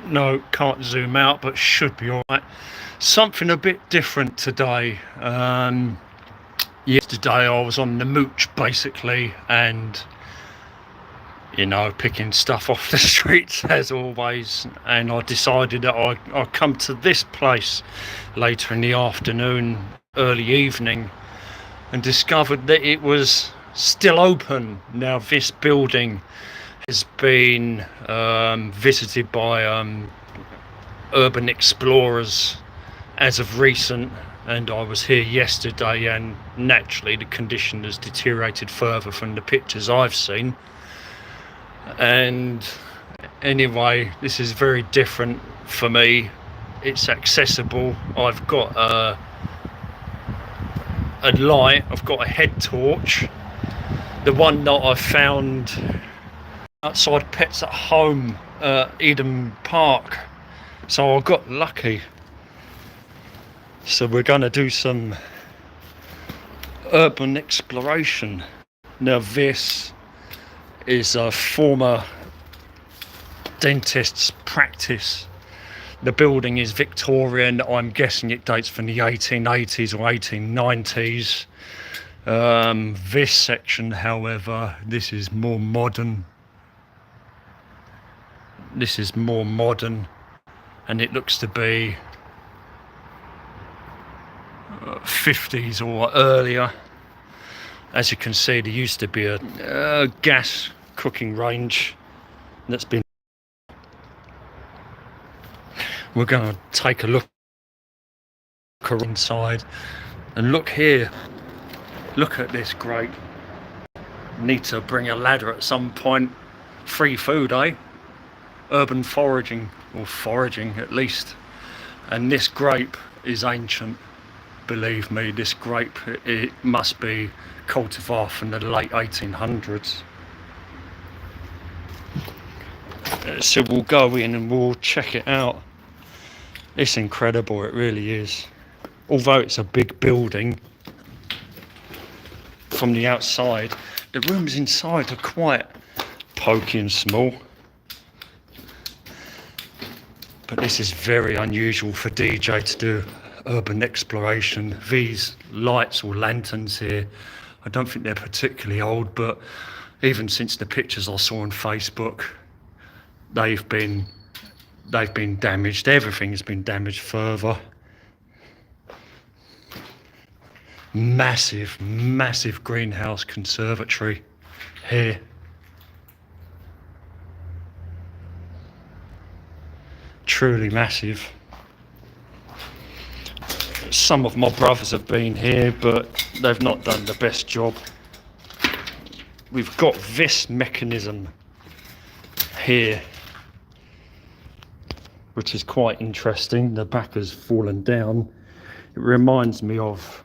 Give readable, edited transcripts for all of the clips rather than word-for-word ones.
No, can't zoom out, but should be all right. Something a bit different today. Yesterday I was on the mooch basically, and picking stuff off the streets as always, and I decided that I'd come to this place later in the afternoon, early evening, and discovered that it was still open. Now this building has been visited by urban explorers as of recent, and I was here yesterday, and naturally the condition has deteriorated further from the pictures I've seen. And anyway, this is very different for me. It's accessible. I've got a light, I've got a head torch, the one that I found outside Pets at Home, Eden Park. So I got lucky. So we're going to do some urban exploration. Now this is a former dentist's practice. The building is Victorian. I'm guessing it dates from the 1880s or 1890s. This section, however, this is more modern. And it looks to be 50s or earlier. As you can see, there used to be a gas cooking range that's been. We're going to take a look inside, and look here. Look at this grape. Need to bring a ladder at some point. Free food, eh? Urban foraging, or foraging at least. And this grape is ancient. Believe me, this grape, it must be cultivar from the late 1800s. So we'll go in and we'll check it out. It's incredible, it really is. Although it's a big building, from the outside, the rooms inside are quite pokey and small. But this is very unusual for DJ to do urban exploration. These lights or lanterns here, I don't think they're particularly old, but even since the pictures I saw on Facebook, they've been damaged. Everything's been damaged further. Massive greenhouse conservatory here. Truly massive. Some of my brothers have been here, but they've not done the best job. We've got this mechanism here, which is quite interesting. The back has fallen down. It reminds me of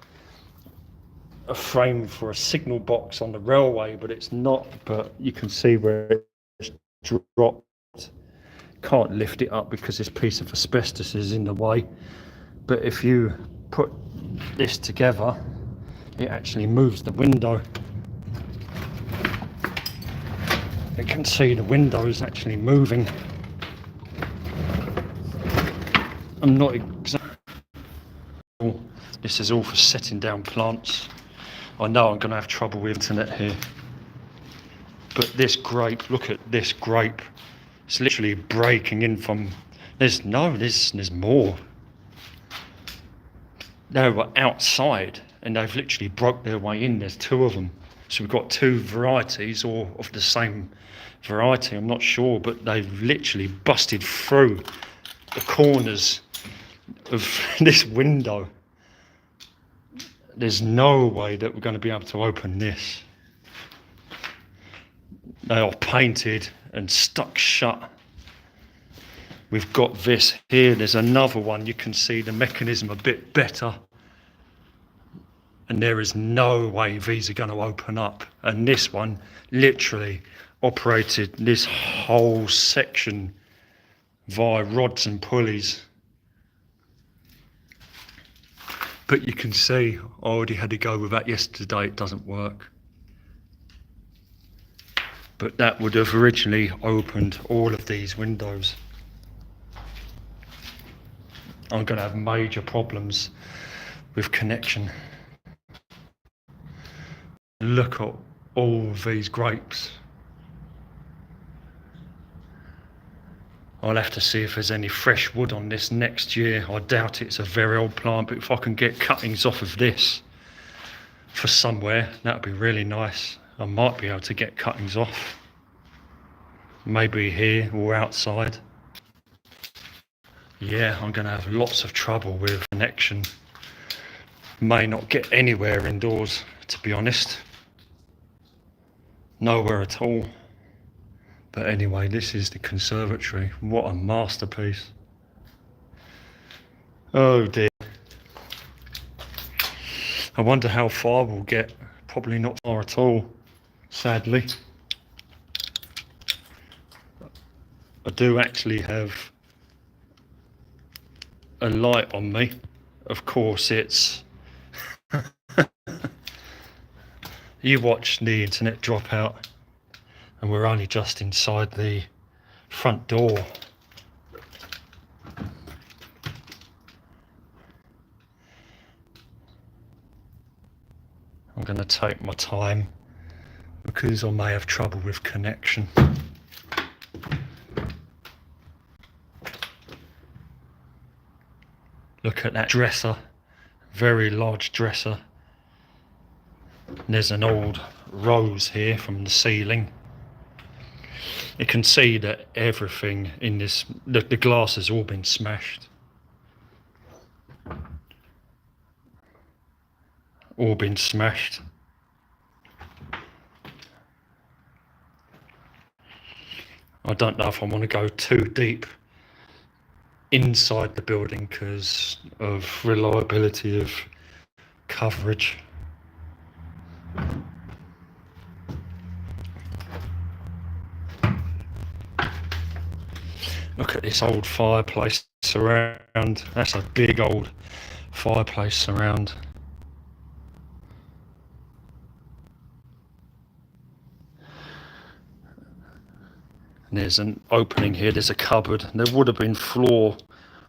a frame for a signal box on the railway, but it's not. But you can see where it's dropped. Can't lift it up because this piece of asbestos is in the way. But if you put this together, it actually moves the window. You can see the window is actually moving. I'm not exactly. This is all for setting down plants. I know I'm going to have trouble with internet here. But this grape, look at this grape. It's literally breaking in from. There's more. They were outside and they've literally broke their way in. There's two of them. So we've got two varieties, or of the same variety, I'm not sure, but they've literally busted through the corners of this window. There's no way that we're going to be able to open this. They are painted and stuck shut. We've got this here. There's another one. You can see the mechanism a bit better. And there is no way these are going to open up. And this one literally operated this whole section via rods and pulleys. But you can see I already had to go with that yesterday. It doesn't work. But that would have originally opened all of these windows. I'm going to have major problems with connection. Look at all these grapes. I'll have to see if there's any fresh wood on this next year. I doubt it's a very old plant, but if I can get cuttings off of this for somewhere, that would be really nice. I might be able to get cuttings off. Maybe here or outside. Yeah, I'm going to have lots of trouble with connection. May not get anywhere indoors, to be honest. Nowhere at all. But anyway, this is the conservatory. What a masterpiece. Oh dear. I wonder how far we'll get. Probably not far at all, sadly. I do actually have a light on me. Of course, it's... You watch the internet drop out, and we're only just inside the front door. I'm going to take my time because I may have trouble with connection. Look at that dresser, very large dresser. And there's an old rose here from the ceiling. You can see that everything in this, the glass has all been smashed. All been smashed. I don't know if I want to go too deep inside the building because of reliability of coverage. Look at this old fireplace surround. That's a big old fireplace surround. And there's an opening here, there's a cupboard. There would have been floor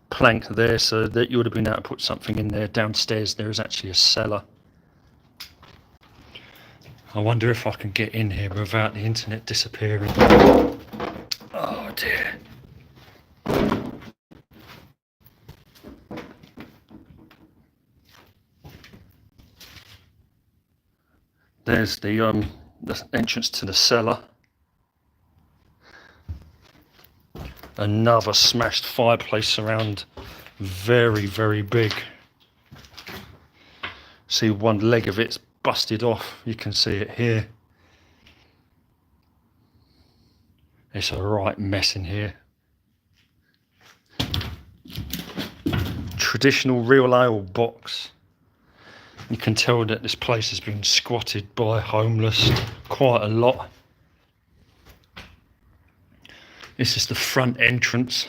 plank there so that you would have been able to put something in there. Downstairs there is actually a cellar. I wonder if I can get in here without the internet disappearing. Oh dear. There's the entrance to the cellar. Another smashed fireplace around, very, very big. See, one leg of it's busted off. You can see it here. It's a right mess in here. Traditional real ale box. You can tell that this place has been squatted by homeless quite a lot. This is the front entrance.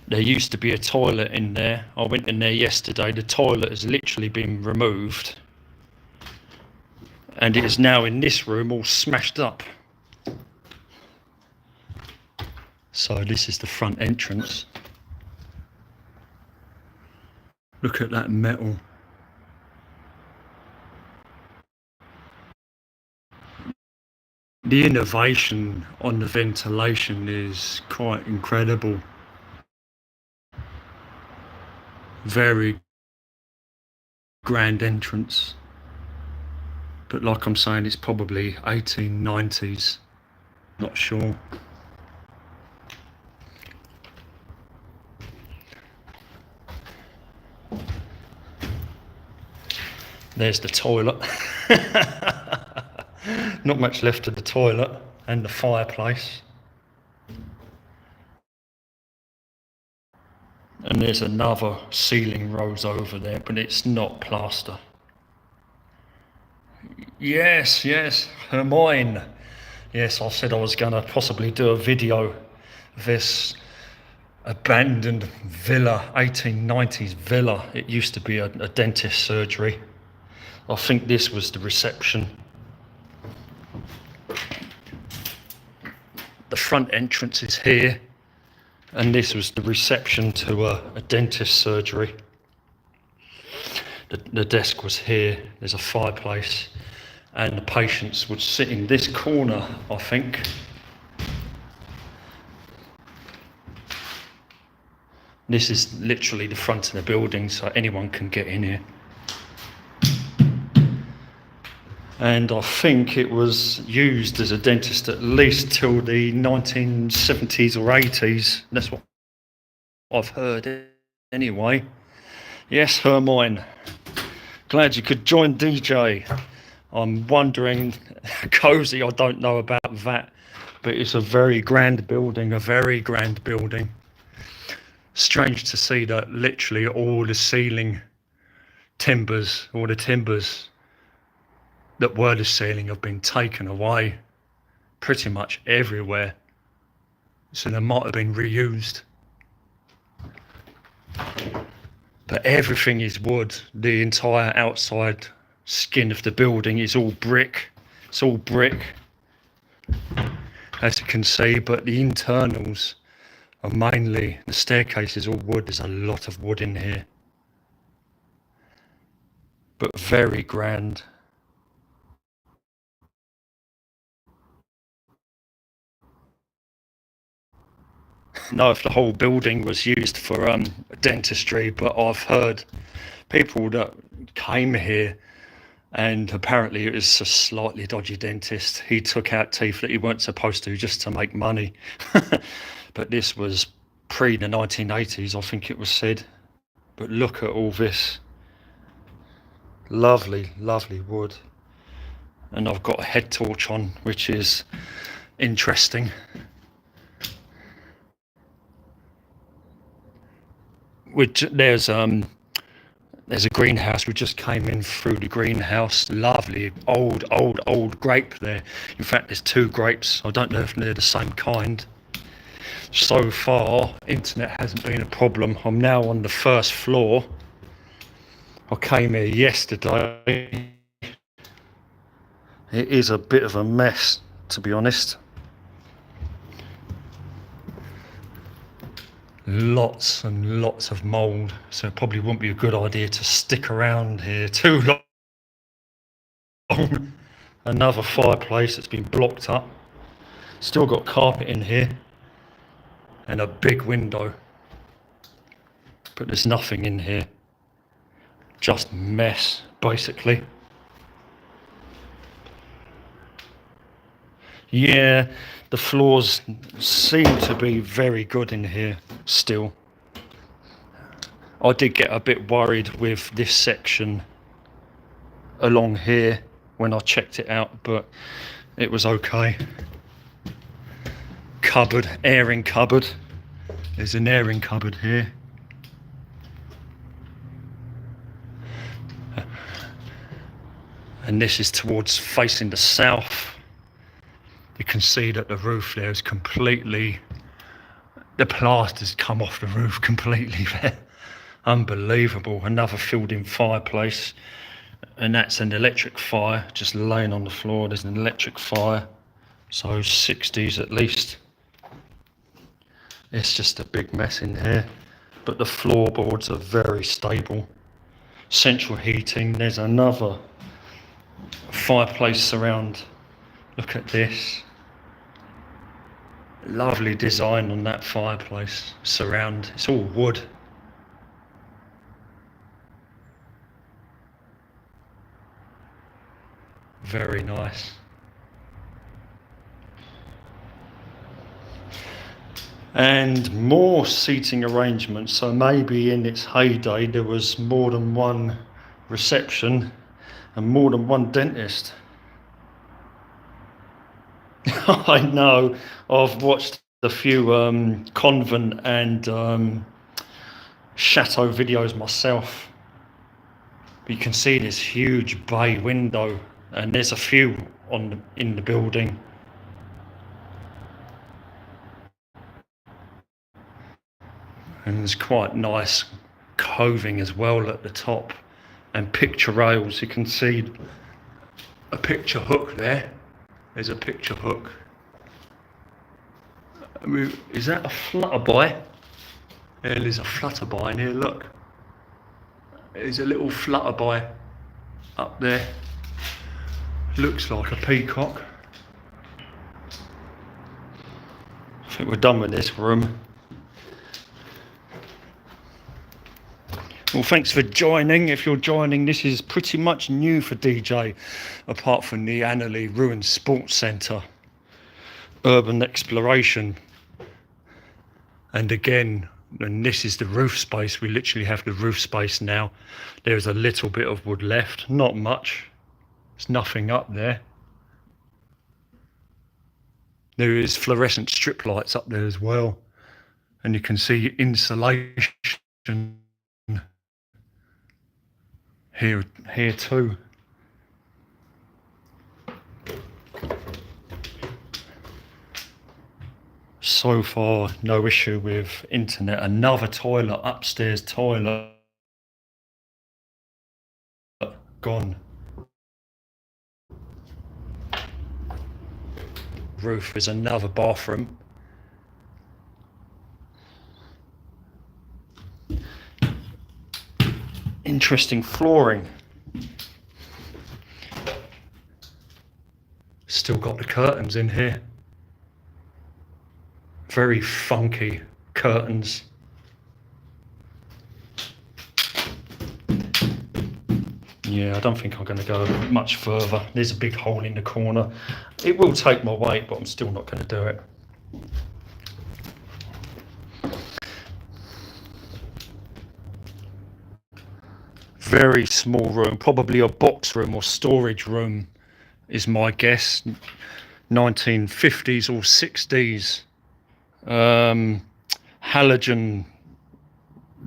There used to be a toilet in there. I went in there yesterday. The toilet has literally been removed. And it is now in this room all smashed up. So this is the front entrance. Look at that metal. The innovation on the ventilation is quite incredible. Very grand entrance. But like I'm saying, it's probably 1890s. Not sure. There's the toilet. Not much left of the toilet and the fireplace. And there's another ceiling rose over there, but it's not plaster. Yes, Hermione. Yes, I said I was going to possibly do a video of this abandoned villa, 1890s villa. It used to be a dentist surgery. I think this was the reception. The front entrance is here. And this was the reception to a dentist surgery. The desk was here, there's a fireplace, and the patients would sit in this corner, I think. This is literally the front of the building, so anyone can get in here. And I think it was used as a dentist at least till the 1970s or 80s. That's what I've heard anyway. Yes, Hermine. Glad you could join DJ. I'm wondering, Cozy, I don't know about that, but it's a very grand building, a very grand building. Strange to see that literally all the ceiling timbers, all the timbers that were the ceiling have been taken away pretty much everywhere. So they might have been reused. But everything is wood. The entire outside skin of the building is all brick. It's all brick, as you can see, but the internals are mainly, the staircase is all wood. There's a lot of wood in here. But very grand. Know if the whole building was used for dentistry, but I've heard people that came here and apparently it was a slightly dodgy dentist. He took out teeth that he weren't supposed to just to make money. But this was pre the 1980s, I think it was said. But look at all this lovely, lovely wood. And I've got a head torch on, which is interesting. There's a greenhouse. We just came in through the greenhouse. Lovely old grape there. In fact, there's two grapes. I don't know if they're the same kind. So far, internet hasn't been a problem. I'm now on the first floor. I came here yesterday. It is a bit of a mess, to be honest. Lots and lots of mould, so it probably wouldn't be a good idea to stick around here too long. Another fireplace that's been blocked up. Still got carpet in here and a big window, but there's nothing in here. Just mess, basically. Yeah, the floors seem to be very good in here still. I did get a bit worried with this section along here when I checked it out, but it was okay. Cupboard, airing cupboard. There's an airing cupboard here. And this is towards facing the south. You can see that the roof there is completely, the plaster's come off the roof completely there. Unbelievable. Another filled-in fireplace, and that's an electric fire just laying on the floor. There's an electric fire, so 60s at least. It's just a big mess in here, but the floorboards are very stable. Central heating. There's another fireplace surround. Look at this. Lovely design on that fireplace surround. It's all wood. Very nice. And more seating arrangements. So maybe in its heyday there was more than one reception and more than one dentist. I know, I've watched a few convent and chateau videos myself. But you can see this huge bay window, and there's a few in the building. And there's quite nice coving as well at the top, and picture rails. You can see a picture hook there. There's a picture hook, I mean, is that a flutterby? Yeah, there's a flutterby in here, look. There's a little flutterby up there. Looks like a peacock. I think we're done with this room. Well, thanks for joining. If you're joining, this is pretty much new for DJ, apart from the Annerley Ruins Sports Centre, urban exploration. And again, and this is the roof space. We literally have the roof space now. There's a little bit of wood left, not much. There's nothing up there. There is fluorescent strip lights up there as well. And you can see insulation here too. So far, no issue with internet. Another toilet, upstairs toilet, gone. Roof is another bathroom. Interesting flooring. Still got the curtains in here. Very funky curtains. Yeah, I don't think I'm going to go much further. There's a big hole in the corner. It will take my weight, but I'm still not going to do it. Very small room, probably a box room or storage room is my guess. 1950s or 60s. Halogen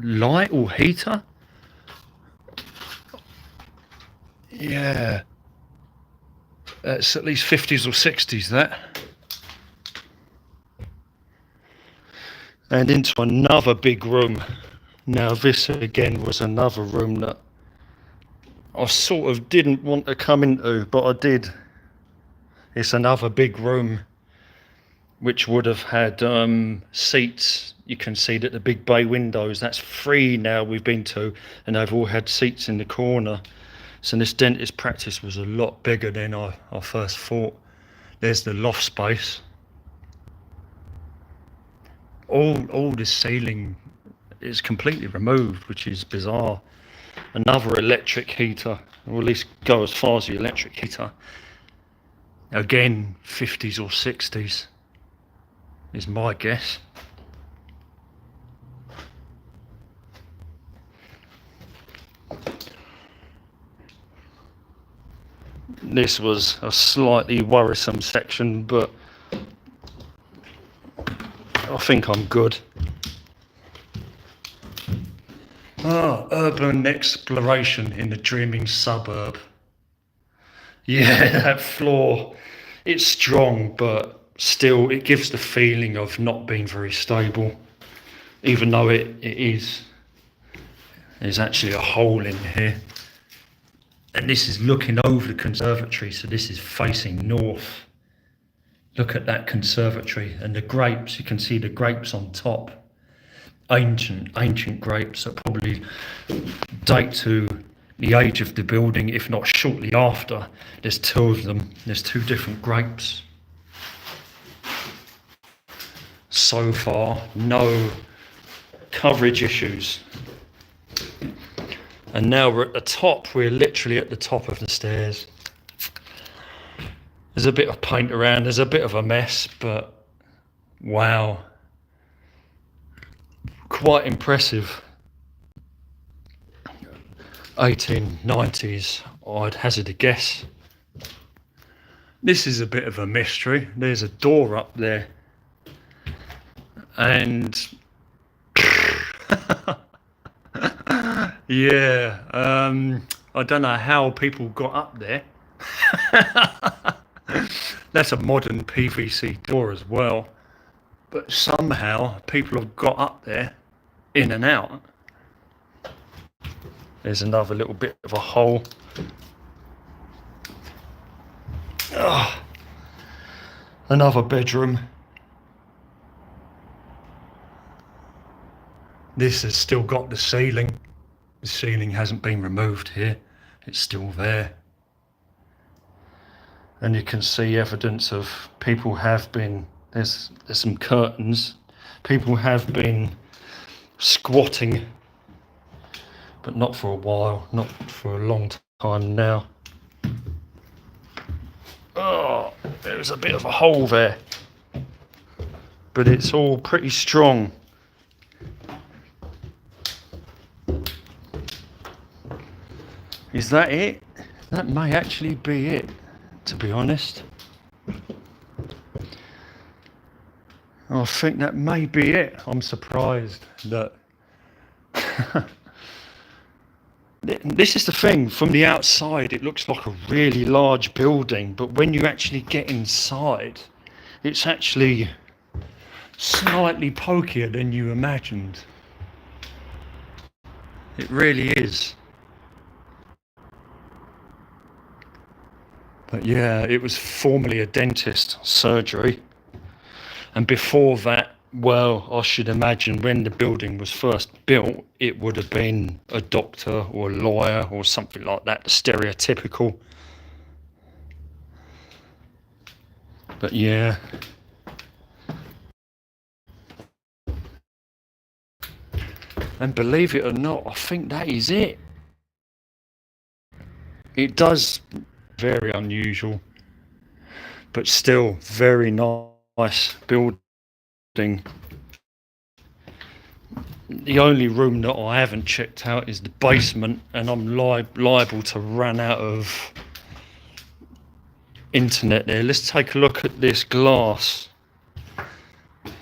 light or heater. Yeah, it's at least 50s or 60s, that. And into another big room. Now this again was another room that I sort of didn't want to come into, but I did. It's another big room which would have had seats. You can see that the big bay windows, that's 3 now we've been to, and they've all had seats in the corner. So this dentist practice was a lot bigger than I first thought. There's the loft space. All the ceiling is completely removed, which is bizarre. Another electric heater, or at least go as far as the electric heater. Again, 50s or 60s is my guess. This was a slightly worrisome section, but I think I'm good. Urban exploration in the dreaming suburb. Yeah, that floor, it's strong, but still it gives the feeling of not being very stable, even though it is. There's actually a hole in here. And this is looking over the conservatory, so this is facing north. Look at that conservatory and the grapes. You can see the grapes on top. Ancient grapes that probably date to the age of the building, if not shortly after. There's 2 of them. There's 2 different grapes. So far, no coverage issues. And now we're at the top. We're literally at the top of the stairs. There's a bit of paint around. There's a bit of a mess, but wow. Quite impressive. 1890s, I'd hazard a guess. This is a bit of a mystery. There's a door up there. And yeah, I don't know how people got up there. That's a modern PVC door as well, but somehow people have got up there, in and out. There's another little bit of a hole. Another bedroom. This has still got the ceiling. The ceiling hasn't been removed here. It's still there. And you can see evidence of people have been, there's some curtains. People have been squatting, but not for a while, not for a long time now. Oh, there's a bit of a hole there, but it's all pretty strong. Is that it? That may actually be it, to be honest. I think that may be it. I'm surprised that this is the thing, from the outside it looks like a really large building, but when you actually get inside, it's actually slightly pokier than you imagined. It really is. But yeah, it was formerly a dentist surgery. And before that, well, I should imagine when the building was first built, it would have been a doctor or a lawyer or something like that, stereotypical. But yeah. And believe it or not, I think that is it. It does, very unusual, but still very nice building. The only room that I haven't checked out is the basement, and I'm liable to run out of internet there. Let's take a look at this glass.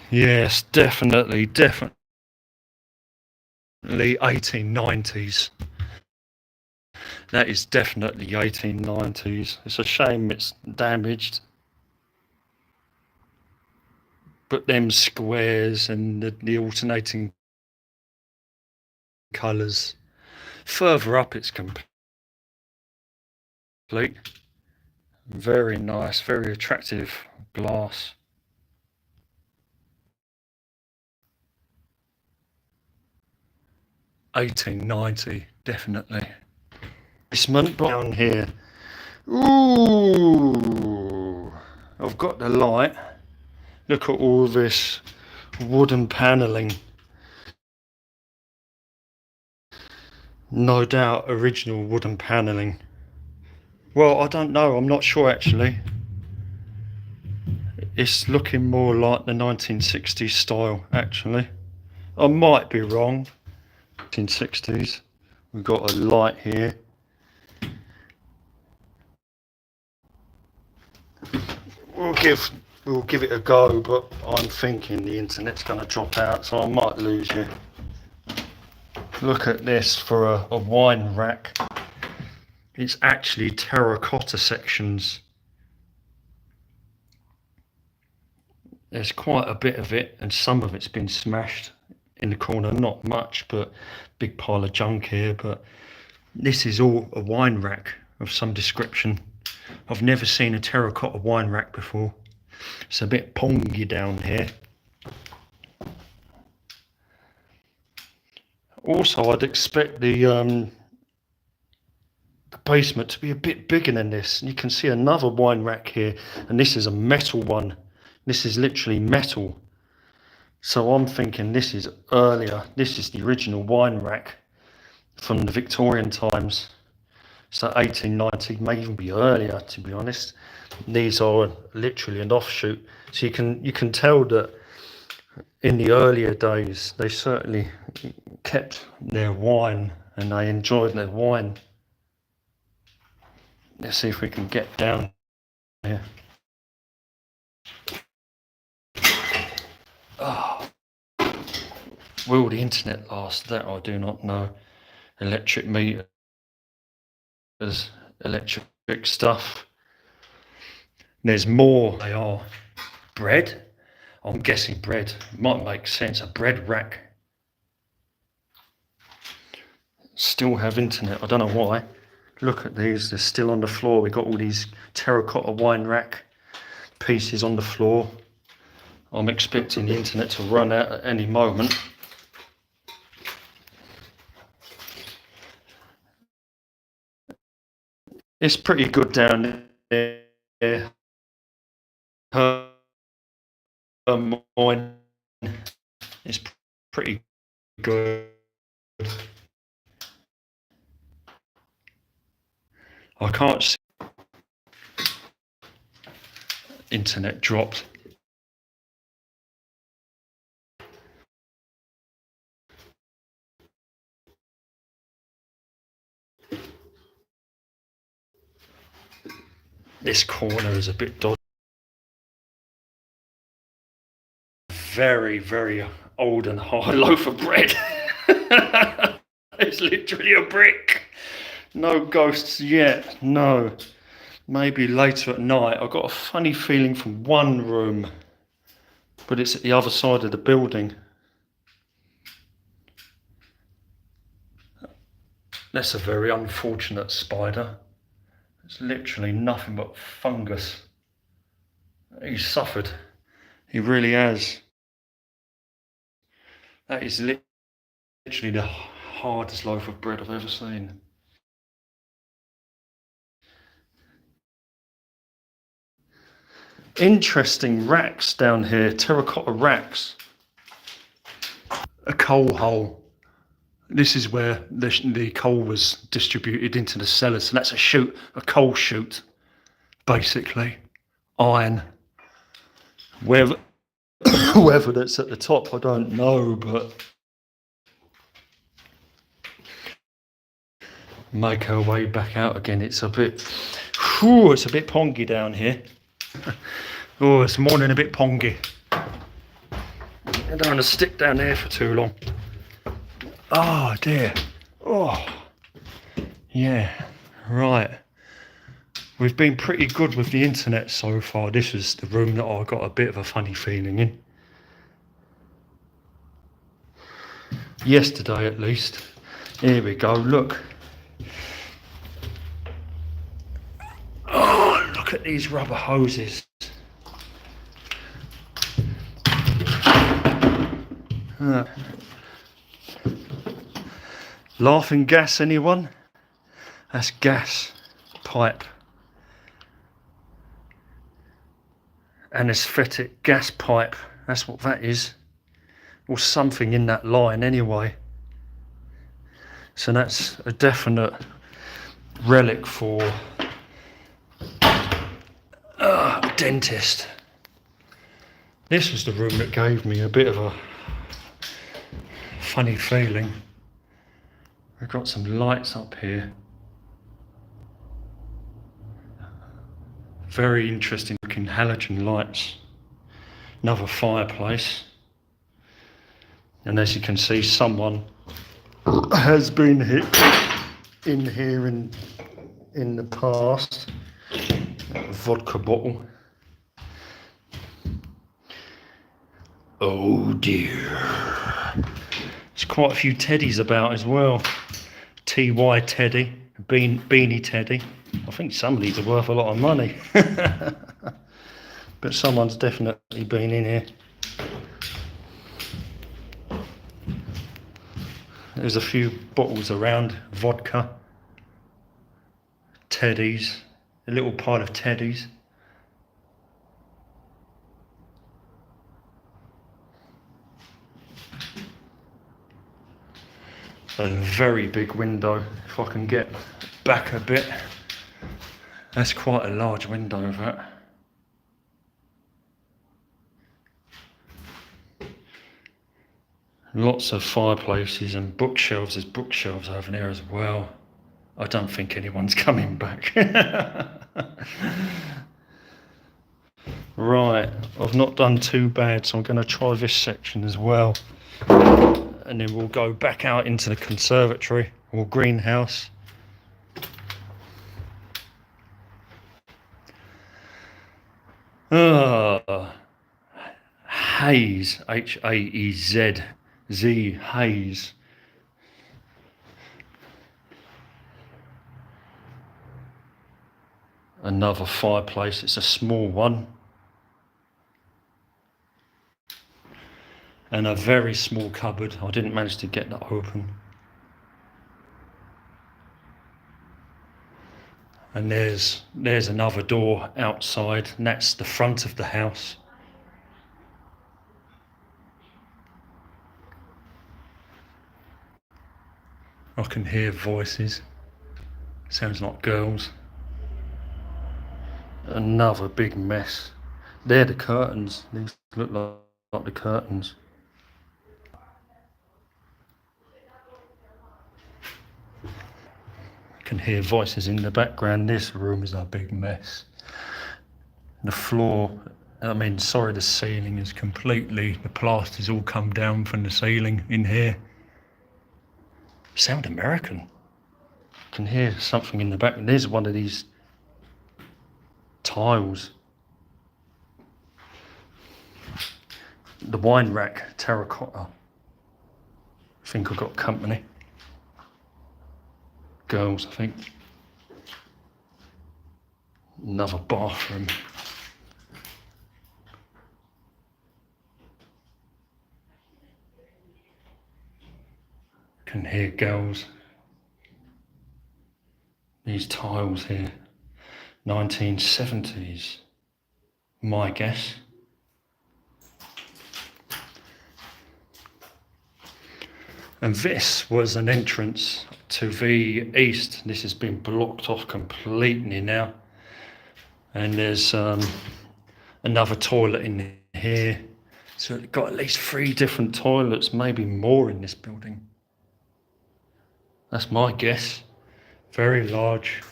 Yes, definitely 1890s. That is definitely 1890s. It's a shame it's damaged. But them squares and the alternating colours. Further up it's complete. Very nice, very attractive glass. $18.90, definitely. Basement down here. Ooh, I've got the light. Look at all this wooden panelling. No doubt original wooden panelling. Well, I don't know, I'm not sure actually. It's looking more like the 1960s style actually. I might be wrong. 1960s. We've got a light here. We'll give it a go, but I'm thinking the internet's going to drop out, so I might lose you. Look at this for a wine rack. It's actually terracotta sections. There's quite a bit of it, and some of it's been smashed in the corner. Not much, but big pile of junk here. But this is all a wine rack of some description. I've never seen a terracotta wine rack before. It's a bit pongy down here. Also, I'd expect the basement to be a bit bigger than this. And you can see another wine rack here, and this is a metal one. This is literally metal. So I'm thinking this is earlier. This is the original wine rack from the Victorian times. So 1890, may even be earlier, to be honest. These are literally an offshoot. So you can tell that in the earlier days, they certainly kept their wine and they enjoyed their wine. Let's see if we can get down here. Oh. Will the internet last? That I do not know. Electric meters, electric stuff. There's more. They are bread. I'm guessing bread. Might make sense. A bread rack. Still have internet. I don't know why. Look at these. They're still on the floor. We've got all these terracotta wine rack pieces on the floor. I'm expecting the internet to run out at any moment. It's pretty good down there. Mine is pretty good. I can't see. Internet dropped. This corner is a bit dodgy. Very, very old and hard loaf of bread. It's literally a brick. No ghosts yet, no. Maybe later at night. I've got a funny feeling from one room, but it's at the other side of the building. That's a very unfortunate spider. It's literally nothing but fungus. He's suffered. He really has. That is literally the hardest loaf of bread I've ever seen. Interesting racks down here, terracotta racks. A coal hole. This is where the coal was distributed into the cellars. So that's a chute, a coal chute, basically. Iron. Whether that's at the top, I don't know, but make our way back out again. It's a bit pongy down here. Oh, it's morning a bit pongy. I don't want to stick down there for too long. Oh dear. Oh, yeah, right. We've been pretty good with the internet so far. This is the room that I got a bit of a funny feeling in. Yesterday at least. Here we go, look. Oh, look at these rubber hoses. Laughing gas, anyone? That's gas pipe. Anesthetic gas pipe. That's what that is. Or something in that line anyway. So that's a definite relic for a dentist. This was the room that gave me a bit of a funny feeling. We've got some lights up here. Very interesting looking halogen lights. Another fireplace. And as you can see, someone has been hit in here in the past. A vodka bottle. Oh dear. There's quite a few teddies about as well. TY Teddy, Beanie Teddy. I think some of these are worth a lot of money. But someone's definitely been in here. There's a few bottles around, vodka, teddies, a little pile of teddies. A very big window, if I can get back a bit. That's quite a large window, that. Lots of fireplaces and bookshelves. There's bookshelves over there as well. I don't think anyone's coming back. Right, I've not done too bad, so I'm going to try this section as well. And then we'll go back out into the conservatory or greenhouse. Haze, Haez, Haze. Another fireplace, it's a small one. And a very small cupboard. I didn't manage to get that open. And there's another door outside, and that's the front of the house. I can hear voices. Sounds like girls. Another big mess. They're the curtains. These look like the curtains. I can hear voices in the background. This room is a big mess. The floor, the ceiling is completely, the plaster's all come down from the ceiling in here. Sound American. I can hear something in the back. There's one of these tiles. The wine rack, terracotta. I think I've got company. Girls, I think. Another bathroom. Can hear girls. These tiles here, 1970s, my guess. And this was an entrance to the east. This has been blocked off completely now. And there's another toilet in here. So it's got at least 3 different toilets, maybe more in this building. That's my guess. Very large.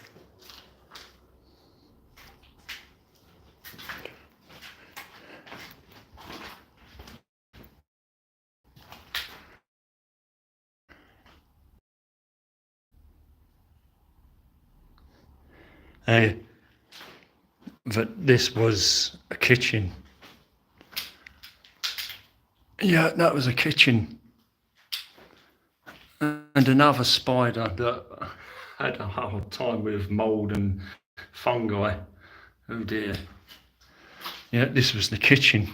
That this was a kitchen. Yeah, that was a kitchen. And another spider that had a hard time with mould and fungi. Oh dear. Yeah, this was the kitchen,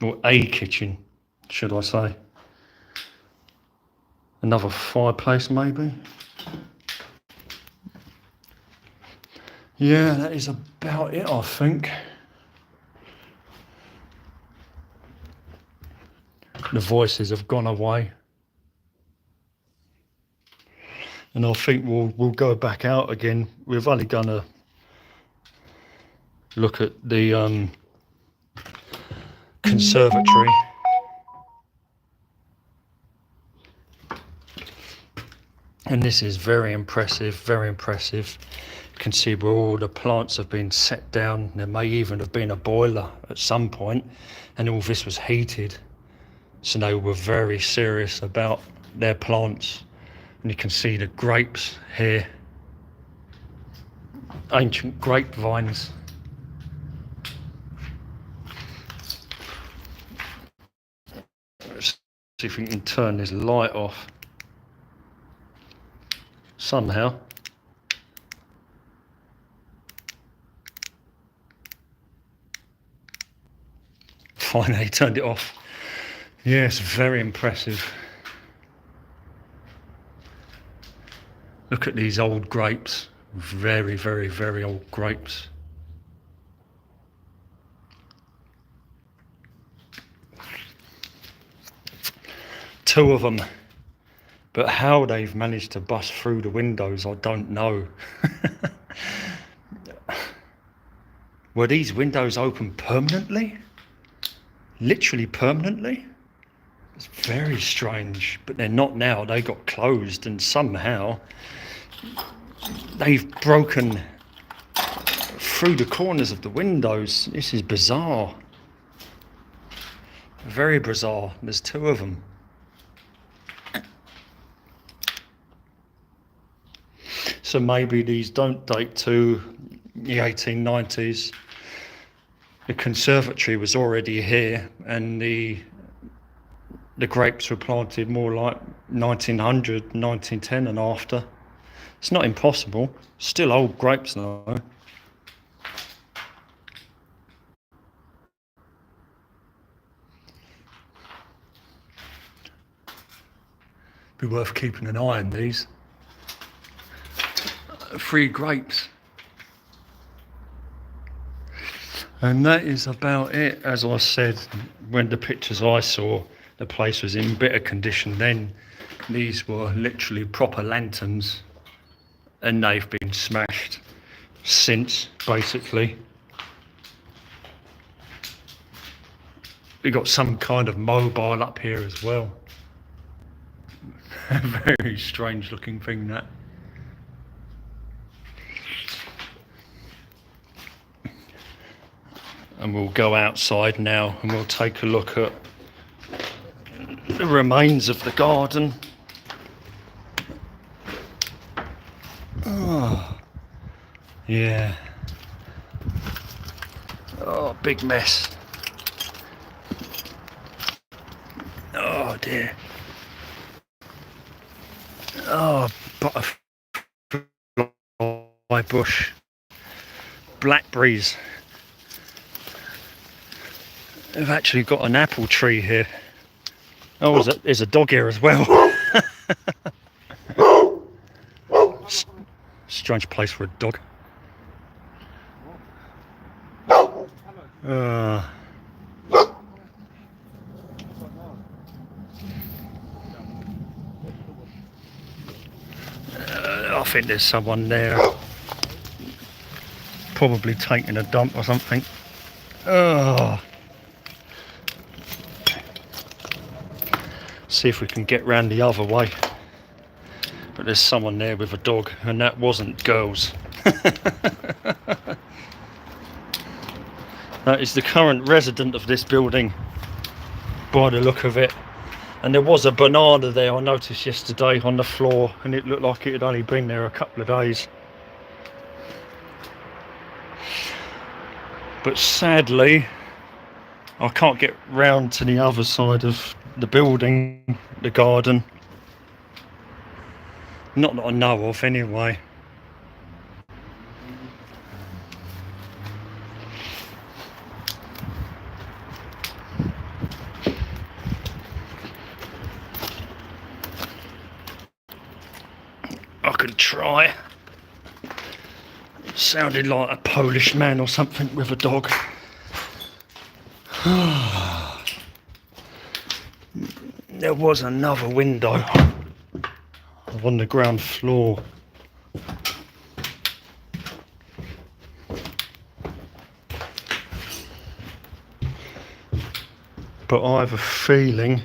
or a kitchen, should I say. Another fireplace maybe. Yeah, that is about it, I think. The voices have gone away. And I think we'll go back out again. We're only gonna look at the conservatory. And this is very impressive, very impressive. You can see where all the plants have been set down. There may even have been a boiler at some point, and all this was heated. So they were very serious about their plants. And you can see the grapes here. Ancient grapevines. Let's see if we can turn this light off. Somehow. Finally turned it off. Yes, very impressive. Look at these old grapes. Very, very, very old grapes. Two of them. But how they've managed to bust through the windows, I don't know. Were these windows open permanently? Literally permanently? It's very strange, but they're not now. They got closed, and somehow they've broken through the corners of the windows. This is bizarre. Very bizarre. There's 2 of them. So maybe these don't date to the 1890s. The conservatory was already here, and the grapes were planted more like 1900, 1910 and after. It's not impossible. Still old grapes though. Be worth keeping an eye on these. 3 grapes. And that is about it. As I said, when the pictures I saw, the place was in better condition then. These were literally proper lanterns, and they've been smashed since, basically. We got some kind of mobile up here as well. A very strange looking thing, that. And we'll go outside now and we'll take a look at the remains of the garden. Oh, yeah. Oh, big mess. Oh dear. Oh, butterfly bush. Blackberries. They've actually got an apple tree here. Oh, there's a dog here as well. Strange place for a dog. I think there's someone there, probably taking a dump or something. See if we can get round the other way. But there's someone there with a dog, and that wasn't girls. That is the current resident of this building, by the look of it. And there was a banana there, I noticed yesterday, on the floor, and it looked like it had only been there a couple of days. But sadly, I can't get round to the other side of the building, the garden. Not that I know of, anyway. I could try. It sounded like a Polish man or something with a dog. There was another window on the ground floor. But I have a feeling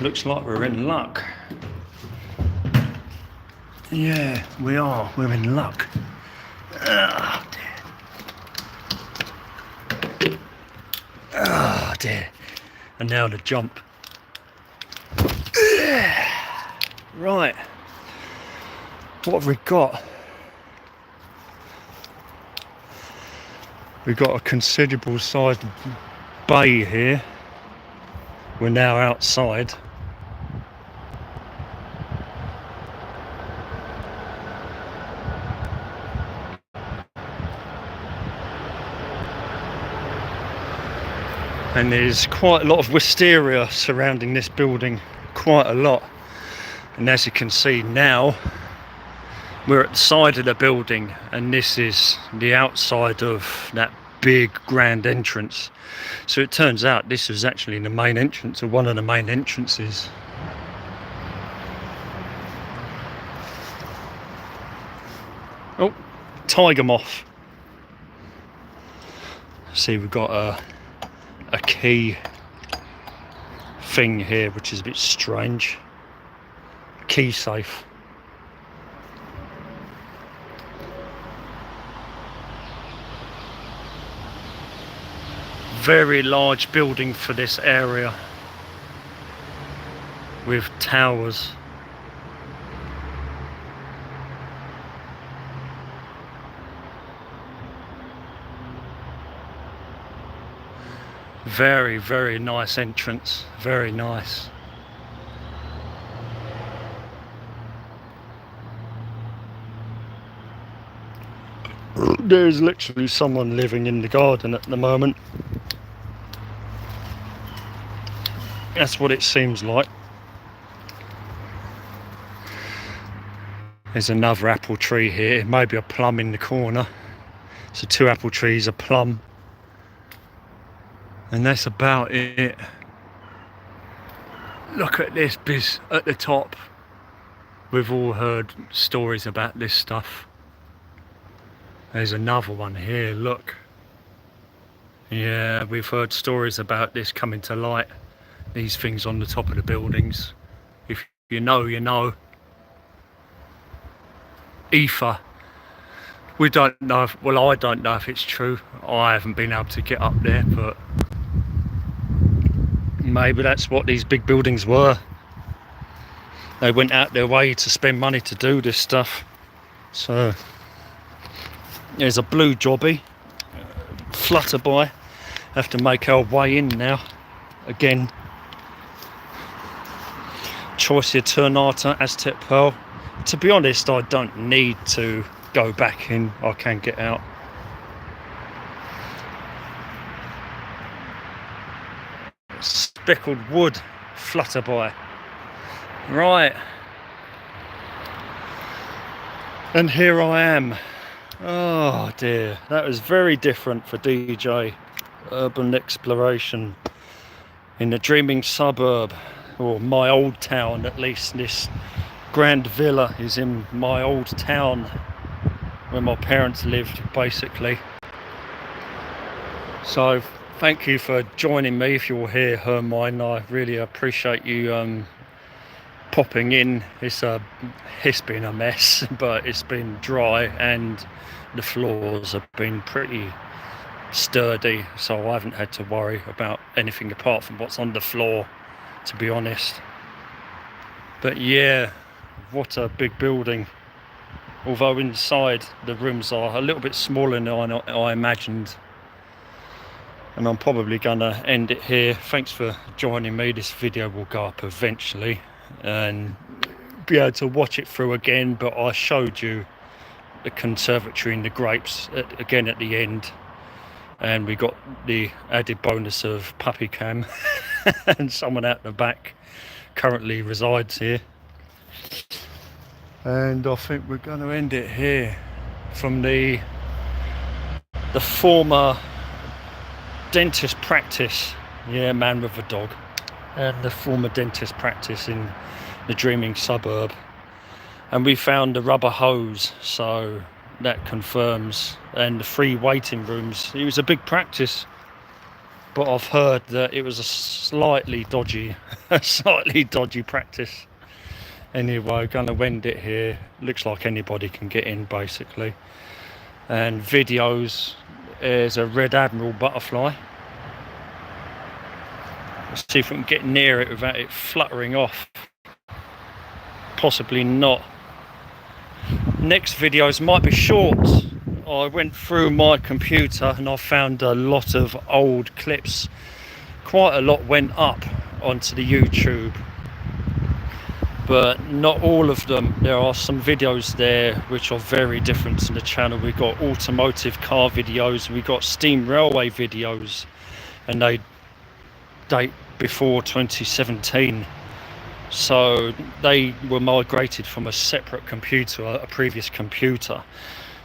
looks like we're in luck. Yeah, we are. We're in luck. Oh dear. Oh dear. And now the jump. Right. What have we got? We've got a considerable sized bay here. We're now outside. And there's quite a lot of wisteria surrounding this building, quite a lot. And as you can see now, we're at the side of the building, and this is the outside of that big grand entrance. So it turns out this was actually the main entrance, or one of the main entrances. Oh, tiger moth. See, we've got a key thing here, which is a bit strange. Key safe. Very large building for this area with towers. Very, very nice entrance, very nice. There's literally someone living in the garden at the moment. That's what it seems like. There's another apple tree here, maybe a plum in the corner. So 2 apple trees, a plum, and that's about it. Look at this biz at the top. We've all heard stories about this stuff. There's another one here, look. Yeah, we've heard stories about this coming to light. These things on the top of the buildings. If you know, you know. Ether. We don't know if, well, I don't know if it's true. I haven't been able to get up there, but maybe that's what these big buildings were. They went out their way to spend money to do this stuff. So there's a blue jobby, flutterby. Have to make our way in now. Again, Choicia ternata, Aztec pearl. To be honest, I don't need to go back in. I can get out. Speckled wood, flutterby. Right. And here I am. Oh dear, that was very different for DJ Urban Exploration in the dreaming suburb, or my old town at least. This grand villa is in my old town where my parents lived, basically. So thank you for joining me. If you're here, Hermine, I really appreciate you popping in. It's been a mess, but it's been dry and the floors have been pretty sturdy, so I haven't had to worry about anything apart from what's on the floor, to be honest. But yeah, what a big building. Although inside the rooms are a little bit smaller than I imagined. And I'm probably gonna end it here. Thanks for joining me. This video will go up eventually and be able to watch it through again, but I showed you the conservatory and the grapes again at the end, and we got the added bonus of puppy cam and someone out the back currently resides here. And I think we're going to end it here from the former dentist practice, yeah, man with a dog, and the former dentist practice in the dreaming suburb. And we found the rubber hose, so that confirms, and the 3 waiting rooms. It was a big practice, but I've heard that it was a slightly dodgy practice. Anyway, gonna end it here. Looks like anybody can get in, basically. And videos, there's a red admiral butterfly. Let's see if we can get near it without it fluttering off. Possibly not. Next videos might be short. I went through my computer and I found a lot of old clips. Quite a lot went up onto the YouTube, but not all of them. There are some videos there which are very different to the channel. We've got automotive car videos, we've got steam railway videos, and they date before 2017. So they were migrated from a separate computer, a previous computer.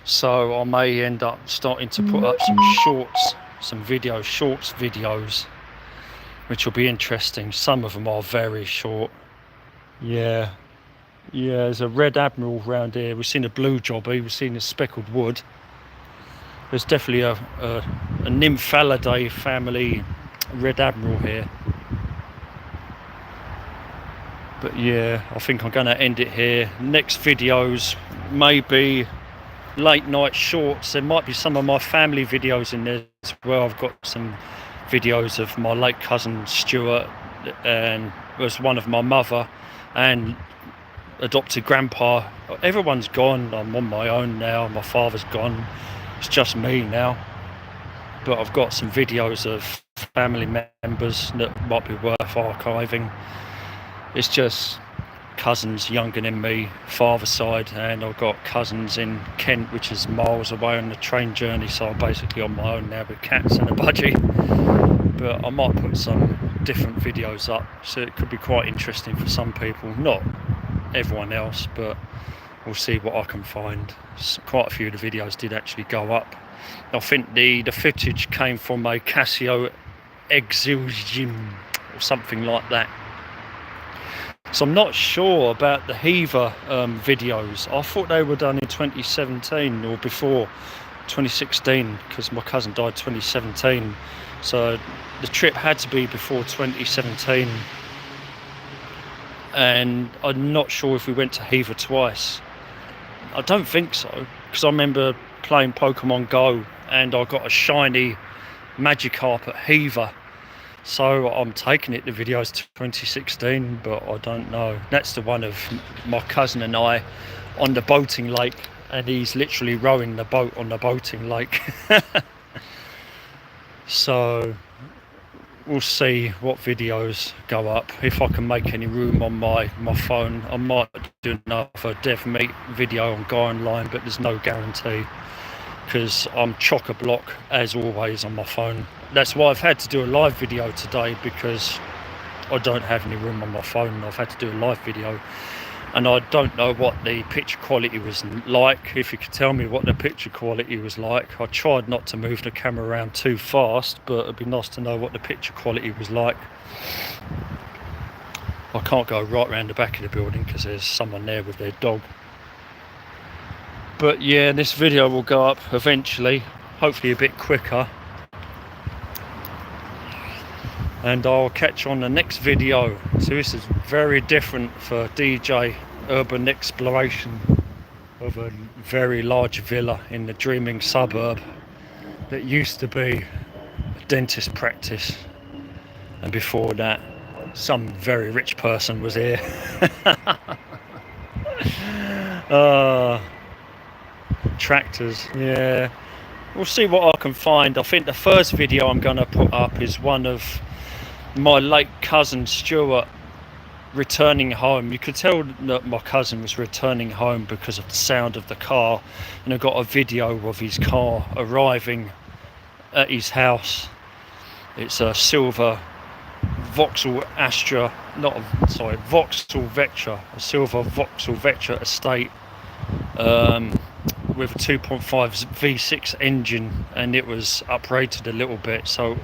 So I may end up starting to put up some shorts videos, which will be interesting. Some of them are very short. Yeah, there's a red admiral around here. We've seen a blue jobby, we've seen a speckled wood. There's definitely a Nymphalidae family red admiral here. But yeah, I think I'm going to end it here. Next videos, maybe late night shorts. There might be some of my family videos in there as well. I've got some videos of my late cousin Stuart, and was one of my mother and adopted grandpa. Everyone's gone. I'm on my own now. My father's gone. It's just me now. But I've got some videos of family members that might be worth archiving. It's just cousins younger than me, father's side, and I've got cousins in Kent, which is miles away on the train journey, so I'm basically on my own now with cats and a budgie. But I might put some different videos up, so it could be quite interesting for some people, not everyone else, but we'll see what I can find. Quite a few of the videos did actually go up. I think the footage came from a Casio Exilgym or something like that. So I'm not sure about the Heaver videos. I thought they were done in 2017 or before 2016, because my cousin died 2017. So the trip had to be before 2017. And I'm not sure if we went to Heaver twice. I don't think so, because I remember playing Pokemon Go and I got a shiny Magikarp at Heaver. So I'm taking it the videos to 2016, but I don't know. That's the one of my cousin and I on the boating lake, and he's literally rowing the boat on the boating lake. So we'll see what videos go up. If I can make any room on my phone, I might do another dev meat video on Guy Online, but there's no guarantee, because I'm chock-a-block as always on my phone. That's why I've had to do a live video today, because I don't have any room on my phone. I've had to do a live video, and I don't know what the picture quality was like. If you could tell me what the picture quality was like. I tried not to move the camera around too fast, but it'd be nice to know what the picture quality was like. I can't go right around the back of the building because there's someone there with their dog. But yeah, this video will go up eventually, hopefully a bit quicker. And I'll catch you on the next video. So this is very different for DJ urban exploration of a very large villa in the dreaming suburb that used to be a dentist practice, and before that some very rich person was here. Tractors, yeah. We'll see what I can find. I think the first video I'm going to put up is one of my late cousin Stuart returning home. You could tell that my cousin was returning home because of the sound of the car, and I got a video of his car arriving at his house. It's a silver Vauxhall Astra, Vauxhall Vectra, a silver Vauxhall Vectra estate, with a 2.5 V6 engine, and it was uprated a little bit, so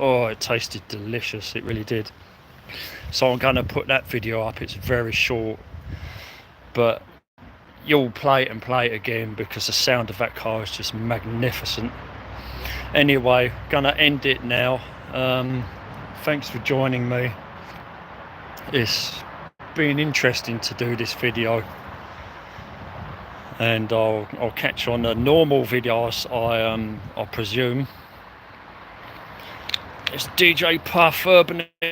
oh, it tasted delicious, it really did. So I'm going to put that video up. It's very short, but you'll play it and play it again, because the sound of that car is just magnificent. Anyway, gonna end it now. Thanks for joining me. It's been interesting to do this video, and I'll catch you on the normal videos, I presume. It's DJ Puff Urban